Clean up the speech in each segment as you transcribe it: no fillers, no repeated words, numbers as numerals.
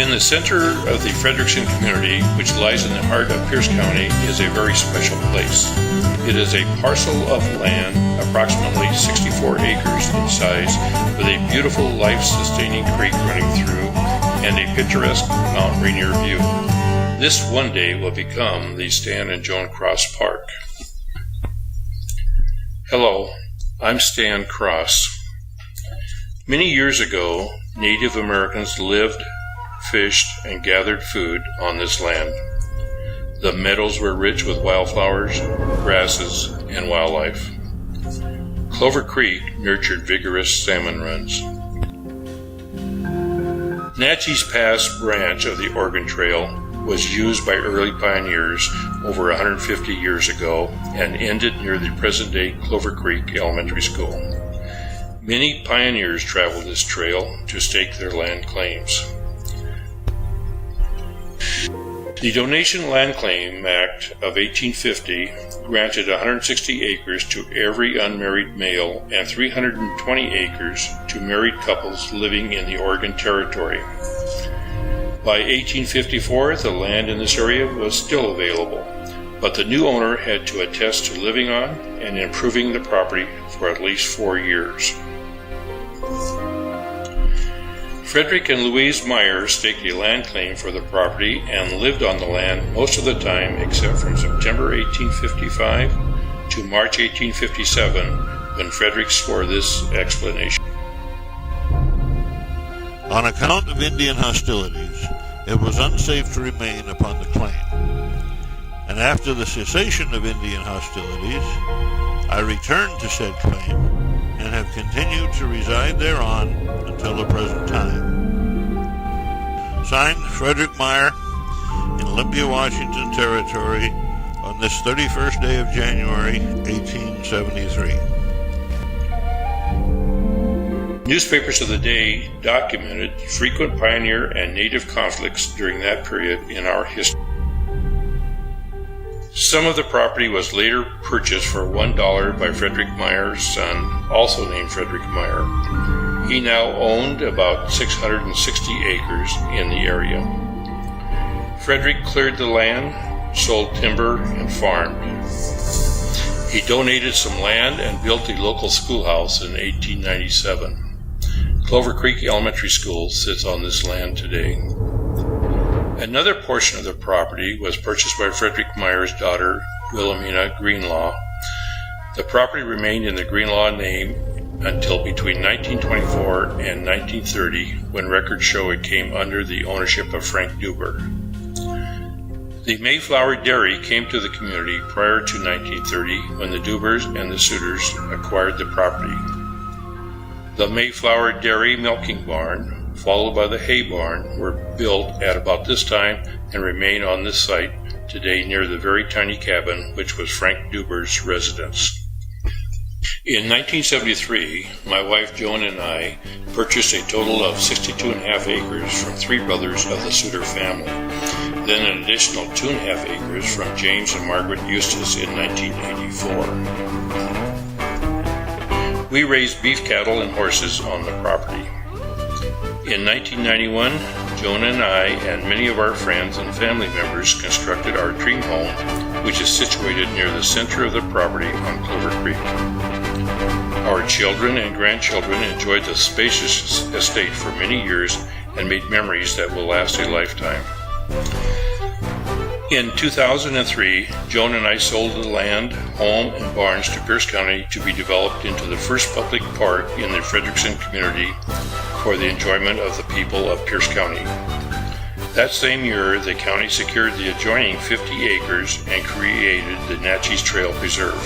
In the center of the Frederickson community, which lies in the heart of Pierce County, is a very special place. It is a parcel of land approximately 64 acres in size with a beautiful life-sustaining creek running through and a picturesque Mount Rainier view. This one day will become the Stan and Joan Cross Park. Hello, I'm Stan Cross. Many years ago, Native Americans lived, fished, and gathered food on this land. The meadows were rich with wildflowers, grasses, and wildlife. Clover Creek nurtured vigorous salmon runs. Natchez Pass branch of the Oregon Trail was used by early pioneers over 150 years ago and ended near the present-day Clover Creek Elementary School. Many pioneers traveled this trail to stake their land claims. The Donation Land Claim Act of 1850 granted 160 acres to every unmarried male and 320 acres to married couples living in the Oregon Territory. By 1854, the land in this area was still available, but the new owner had to attest to living on and improving the property for at least 4 years. Frederick and Louise Meyer staked a land claim for the property and lived on the land most of the time except from September 1855 to March 1857 when Frederick swore this explanation. On account of Indian hostilities, it was unsafe to remain upon the claim. And after the cessation of Indian hostilities, I returned to said claim and have continued to reside thereon until the present time. Signed, Frederick Meyer, in Olympia, Washington Territory, on this 31st day of January, 1873. Newspapers of the day documented frequent pioneer and native conflicts during that period in our history. Some of the property was later purchased for $1 by Frederick Meyer's son, also named Frederick Meyer. He now owned about 660 acres in the area. Frederick cleared the land, sold timber, and farmed. He donated some land and built a local schoolhouse in 1897. Clover Creek Elementary School sits on this land today. Another portion of the property was purchased by Frederick Meyer's daughter, Wilhelmina Greenlaw. The property remained in the Greenlaw name until between 1924 and 1930, when records show it came under the ownership of Frank Duber. The Mayflower Dairy came to the community prior to 1930 when the Dubers and the Suiters acquired the property. The Mayflower Dairy milking barn, followed by the hay barn, were built at about this time and remain on this site today near the very tiny cabin which was Frank Duber's residence. In 1973, my wife Joan and I purchased a total of 62.5 acres from 3 brothers of the Suiter family, then an additional 2.5 acres from James and Margaret Eustace in 1984. We raised beef cattle and horses on the property. In 1991, Joan and I and many of our friends and family members constructed our dream home, which is situated near the center of the property on Clover Creek. Our children and grandchildren enjoyed the spacious estate for many years and made memories that will last a lifetime. In 2003, Joan and I sold the land, home, and barns to Pierce County to be developed into the first public park in the Frederickson community for the enjoyment of the people of Pierce County. That same year, the county secured the adjoining 50 acres and created the Natchez Trail Preserve.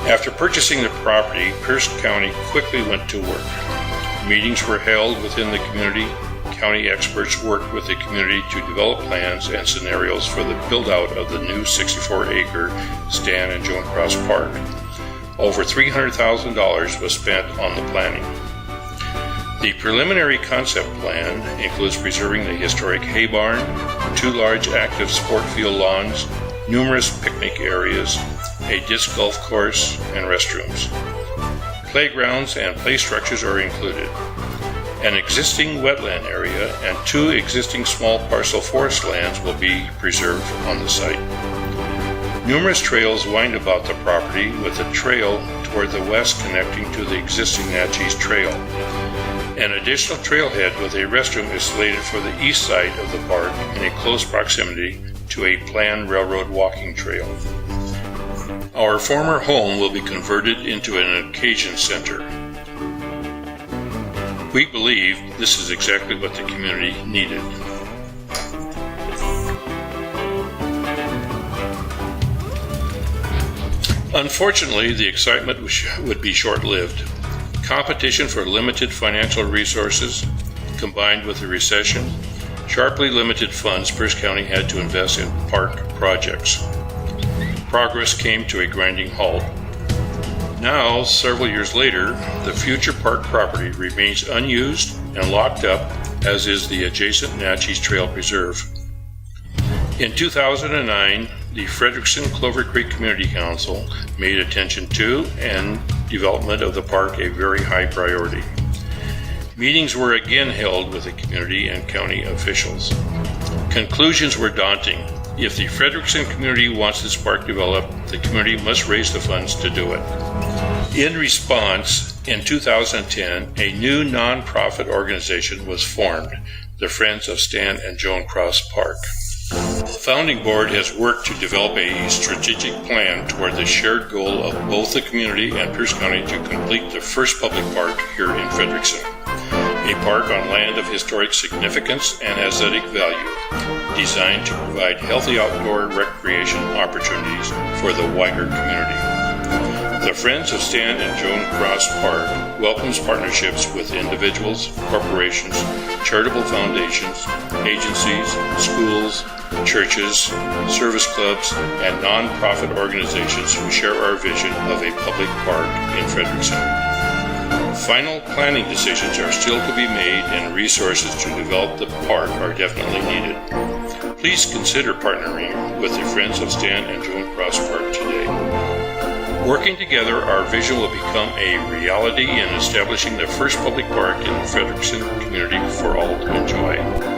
After purchasing the property, Pierce County quickly went to work. Meetings were held within the community. County experts worked with the community to develop plans and scenarios for the build-out of the new 64-acre Stan and Joan Cross Park. Over $300,000 was spent on the planning. The preliminary concept plan includes preserving the historic hay barn, 2 large active sport field lawns, numerous picnic areas, a disc golf course, and restrooms. Playgrounds and play structures are included. An existing wetland area and 2 existing small parcel forest lands will be preserved on the site. Numerous trails wind about the property, with a trail toward the west connecting to the existing Natchez Trail. An additional trailhead with a restroom is slated for the east side of the park in a close proximity to a planned railroad walking trail. Our former home will be converted into an occasion center. We believe this is exactly what the community needed. Unfortunately, the excitement would be short-lived. Competition for limited financial resources, combined with the recession, sharply limited funds Pierce County had to invest in park projects. Progress came to a grinding halt. Now, several years later, the future park property remains unused and locked up, as is the adjacent Natchez Trail Preserve. In 2009, the Frederickson Clover Creek Community Council made attention to and development of the park a very high priority. Meetings were again held with the community and county officials. Conclusions were daunting. If the Frederickson community wants this park developed, the community must raise the funds to do it. In response, in 2010, a new nonprofit organization was formed, the Friends of Stan and Joan Cross Park. The founding board has worked to develop a strategic plan toward the shared goal of both the community and Pierce County to complete the first public park here in Frederickson. A park on land of historic significance and aesthetic value, designed to provide healthy outdoor recreation opportunities for the wider community. The Friends of Stan and Joan Cross Park welcomes partnerships with individuals, corporations, charitable foundations, agencies, schools, churches, service clubs, and non-profit organizations who share our vision of a public park in Frederickson. Final planning decisions are still to be made, and resources to develop the park are definitely needed. Please consider partnering with the Friends of Stan and Joan Cross Park today. Working together, our vision will become a reality in establishing the first public park in the Frederickson community for all to enjoy.